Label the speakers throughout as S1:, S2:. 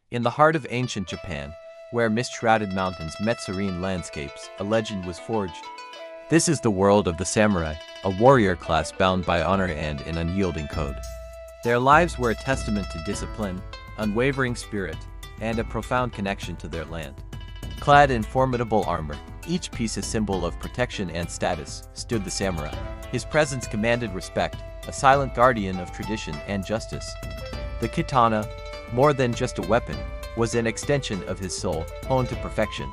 S1: In the heart of ancient Japan, where mist-shrouded mountains met serene landscapes, a legend was forged. This is the world of the samurai, a warrior class bound by honor and an unyielding code. Their lives were a testament to discipline, unwavering spirit, and a profound connection to their land. Clad in formidable armor, each piece a symbol of protection and status, stood the samurai. His presence commanded respect, a silent guardian of tradition and justice. The katana, more than just a weapon, was an extension of his soul, honed to perfection.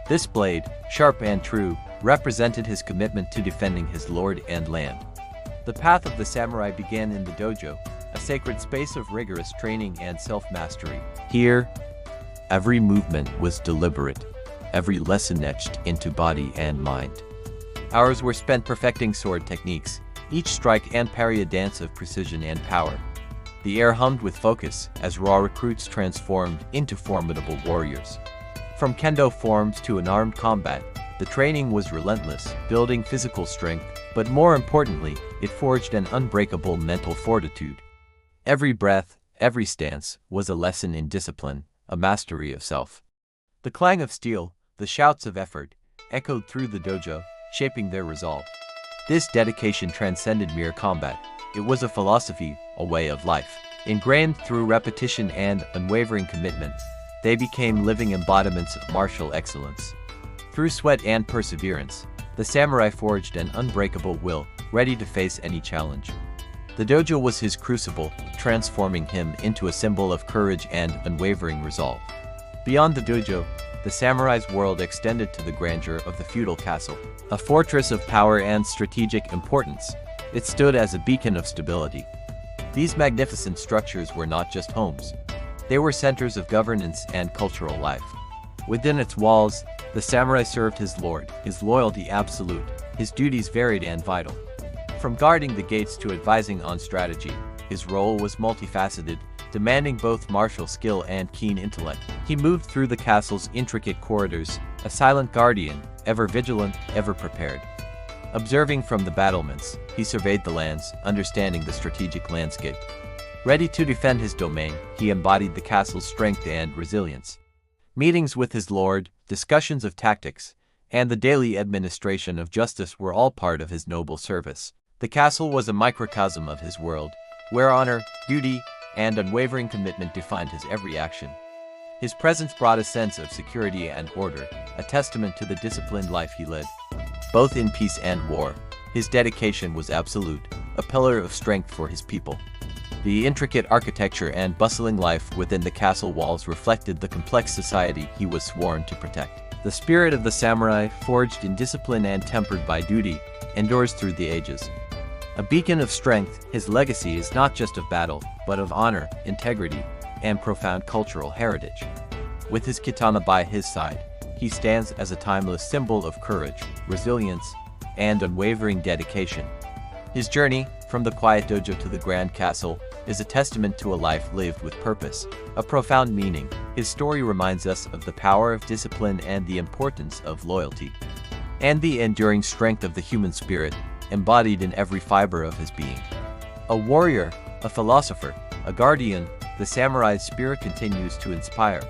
S1: This blade, sharp and true, represented his commitment to defending his lord and land. The path of the samurai began in the dojo, a sacred space of rigorous training and self-mastery. Here, every movement was deliberate, every lesson etched into body and mind. Hours were spent perfecting sword techniques, each strike and parry a dance of precision and power. The air hummed with focus as raw recruits transformed into formidable warriors. From kendo forms to unarmed combat, the training was relentless, building physical strength, but more importantly, it forged an unbreakable mental fortitude. Every breath, every stance, was a lesson in discipline, a mastery of self. The clang of steel, the shouts of effort, echoed through the dojo, shaping their resolve. This dedication transcended mere combat. It was a philosophy, a way of life. Ingrained through repetition and unwavering commitment, they became living embodiments of martial excellence. Through sweat and perseverance, the samurai forged an unbreakable will, ready to face any challenge. The dojo was his crucible, transforming him into a symbol of courage and unwavering resolve. Beyond the dojo, the samurai's world extended to the grandeur of the feudal castle, a fortress of power and strategic importance. It stood as a beacon of stability. These magnificent structures were not just homes. They were centers of governance and cultural life. Within its walls, the samurai served his lord, his loyalty absolute, his duties varied and vital. From guarding the gates to advising on strategy, his role was multifaceted, demanding both martial skill and keen intellect. He moved through the castle's intricate corridors, a silent guardian, ever vigilant, ever prepared. Observing from the battlements, he surveyed the lands, understanding the strategic landscape. Ready to defend his domain, he embodied the castle's strength and resilience. Meetings with his lord, discussions of tactics, and the daily administration of justice were all part of his noble service. The castle was a microcosm of his world, where honor, duty, and unwavering commitment defined his every action. His presence brought a sense of security and order, a testament to the disciplined life he led. Both in peace and war, his dedication was absolute, a pillar of strength for his people. The intricate architecture and bustling life within the castle walls reflected the complex society he was sworn to protect. The spirit of the samurai, forged in discipline and tempered by duty, endures through the ages. A beacon of strength, his legacy is not just of battle, but of honor, integrity, and profound cultural heritage. With his katana by his side, he stands as a timeless symbol of courage, resilience, and unwavering dedication. His journey, from the quiet dojo to the grand castle, is a testament to a life lived with purpose, a profound meaning. His story reminds us of the power of discipline and the importance of loyalty, and the enduring strength of the human spirit, embodied in every fiber of his being. A warrior, a philosopher, a guardian, the samurai's spirit continues to inspire.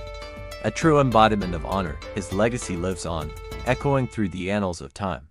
S1: A true embodiment of honor, his legacy lives on, echoing through the annals of time.